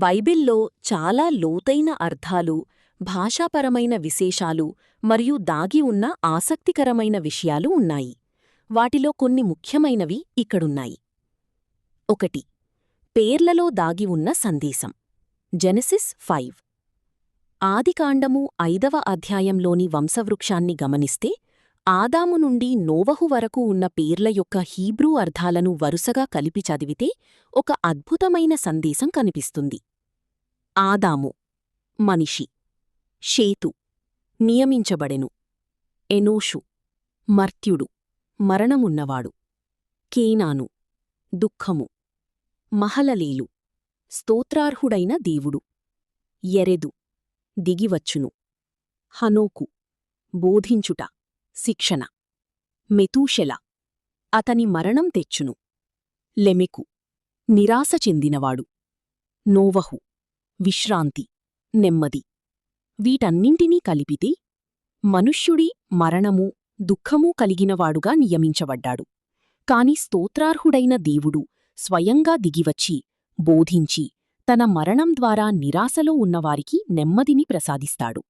బైబిల్లో చాలా లోతైన అర్థాలు, భాషాపరమైన విశేషాలు మరియు దాగి ఉన్న ఆసక్తికరమైన విషయాలు ఉన్నాయి. వాటిలో కొన్ని ముఖ్యమైనవి ఇక్కడున్నాయి. 1. పేర్లలో దాగి ఉన్న సందేశం. జెనెసిస్ 5. ఆదికాండము 5వ అధ్యాయంలోని వంశవృక్షాన్ని గమనిస్తే ఆదాము నుండి నోవహు వరకు ఉన్న పేర్ల యొక్క హీబ్రూ అర్థాలను వరుసగా కలిపి చదివితే ఒక అద్భుతమైన సందేశం కనిపిస్తుంది. ఆదాము మనిషి, షేతు నియమించబడెను, ఎనోషు మర్త్యుడు మరణమున్నవాడు, కేనాను దుఃఖము, మహలలేలు స్తోత్రార్హుడైన దేవుడు, యెరెదు దిగివచ్చును, హనోకు బోధించుట శిక్షణ, మెతూషెల అతని మరణం తెచ్చును, లెమెకు నిరాశ చెందినవాడు, నోవహు విశ్రాంతి నెమ్మది. వీటన్నింటినీ కలిపితే మనుష్యుడి మరణమూ దుఃఖమూ కలిగినవాడుగా నియమించబడ్డాడు. కాని స్తోత్రార్హుడైన దేవుడు స్వయంగా దిగివచ్చి బోధించి తన మరణం ద్వారా నిరాశలో ఉన్నవారికి నెమ్మదిని ప్రసాదిస్తాడు.